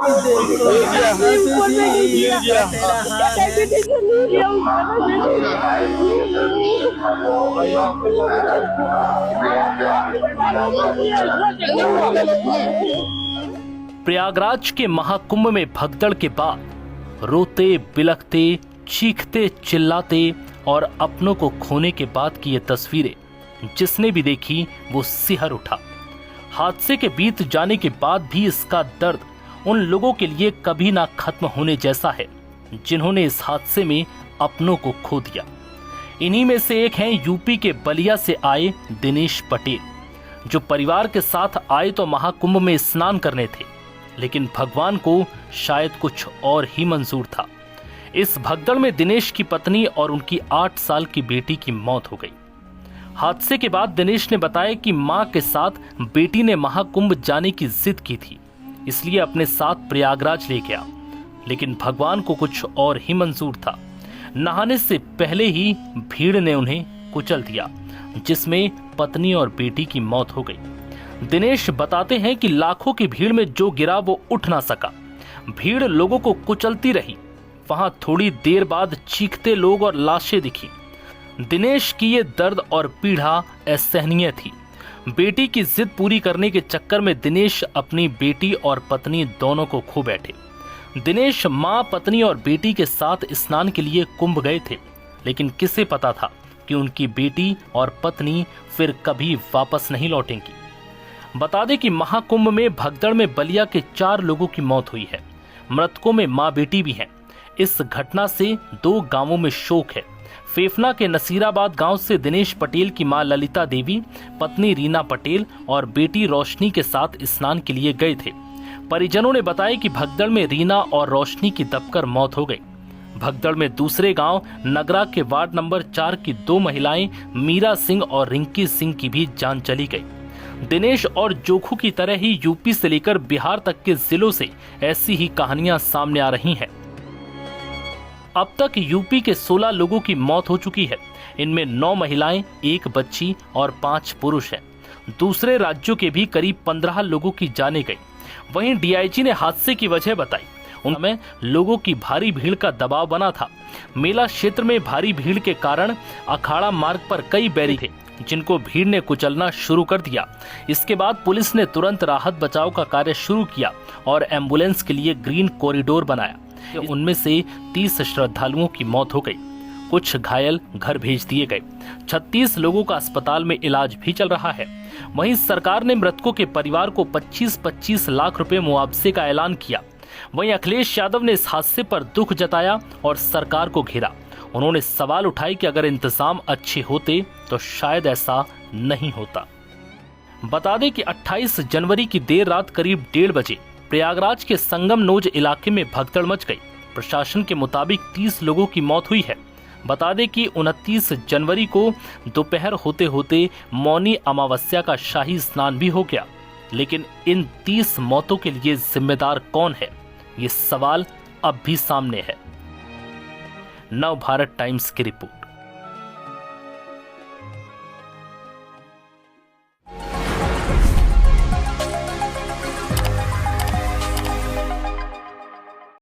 प्रयागराज के महाकुंभ में भगदड़ के बाद रोते बिलखते चीखते चिल्लाते और अपनों को खोने के बाद की ये तस्वीरें जिसने भी देखी वो सिहर उठा। हादसे के बीत जाने के बाद भी इसका दर्द उन लोगों के लिए कभी ना खत्म होने जैसा है जिन्होंने इस हादसे में अपनों को खो दिया। इन्हीं में से एक हैं यूपी के बलिया से आए दिनेश पटेल, जो परिवार के साथ आए तो महाकुंभ में स्नान करने थे, लेकिन भगवान को शायद कुछ और ही मंजूर था। इस भगदड़ में दिनेश की पत्नी और उनकी 8 साल की बेटी की मौत हो गई। हादसे के बाद दिनेश ने बताया कि मां के साथ बेटी ने महाकुंभ जाने की जिद की थी, इसलिए अपने साथ प्रयागराज ले गया, लेकिन भगवान को कुछ और ही मंजूर था। नहाने से पहले ही भीड़ ने उन्हें कुचल दिया, जिसमें पत्नी और बेटी की मौत हो गई। दिनेश बताते हैं कि लाखों की भीड़ में जो गिरा वो उठ ना सका। भीड़ लोगों को कुचलती रही। वहां थोड़ी देर बाद चीखते लोग और लाशें दिखी। दिनेश की ये दर्द और पीड़ा असहनीय थी। बेटी की जिद पूरी करने के चक्कर में दिनेश अपनी बेटी और पत्नी दोनों को खो बैठे। दिनेश मां, पत्नी और बेटी के साथ स्नान के लिए कुंभ गए थे, लेकिन किसे पता था कि उनकी बेटी और पत्नी फिर कभी वापस नहीं लौटेंगी। बता दें कि महाकुंभ में भगदड़ में बलिया के 4 लोगों की मौत हुई है। मृतकों में मां बेटी भी हैं। इस घटना से 2 गांवों में शोक है। फेफना के नसीराबाद गांव से दिनेश पटेल की मां ललिता देवी, पत्नी रीना पटेल और बेटी रोशनी के साथ स्नान के लिए गए थे। परिजनों ने बताया कि भगदड़ में रीना और रोशनी की दबकर मौत हो गई। भगदड़ में दूसरे गांव नगरा के वार्ड नंबर 4 की 2 महिलाएं मीरा सिंह और रिंकी सिंह की भी जान चली गई। दिनेश और जोखू की तरह ही यूपी से लेकर बिहार तक के जिलों से ऐसी ही कहानियां सामने आ रही हैं। अब तक यूपी के 16 लोगों की मौत हो चुकी है। इनमें 9 महिलाएं, 1 बच्ची और 5 पुरुष हैं। दूसरे राज्यों के भी करीब 15 लोगों की जानें गई। वहीं डीआईजी ने हादसे की वजह बताई। उनमें लोगों की भारी भीड़ का दबाव बना था। मेला क्षेत्र में भारी भीड़ के कारण अखाड़ा मार्ग पर कई बैरी थे, जिनको भीड़ ने कुचलना शुरू कर दिया। इसके बाद पुलिस ने तुरंत राहत बचाव का कार्य शुरू किया और एम्बुलेंस के लिए ग्रीन कॉरिडोर बनाया। उनमें से 30 श्रद्धालुओं की मौत हो गई। कुछ घायल घर भेज दिए गए। 36 लोगों का अस्पताल में इलाज भी चल रहा है। वहीं सरकार ने मृतकों के परिवार को 25-25 लाख रुपए मुआवजे का ऐलान किया। वहीं अखिलेश यादव ने इस हादसे पर दुख जताया और सरकार को घेरा। उन्होंने सवाल उठाए कि अगर इंतजाम अच्छे होते तो शायद ऐसा नहीं होता। बता दें कि 28 जनवरी की देर रात करीब 1:30 बजे प्रयागराज के संगम नोज इलाके में भगदड़ मच गई। प्रशासन के मुताबिक 30 लोगों की मौत हुई है। बता दें कि 29 जनवरी को दोपहर होते होते मौनी अमावस्या का शाही स्नान भी हो गया, लेकिन इन 30 मौतों के लिए जिम्मेदार कौन है, ये सवाल अब भी सामने है। नव भारत टाइम्स की रिपोर्ट।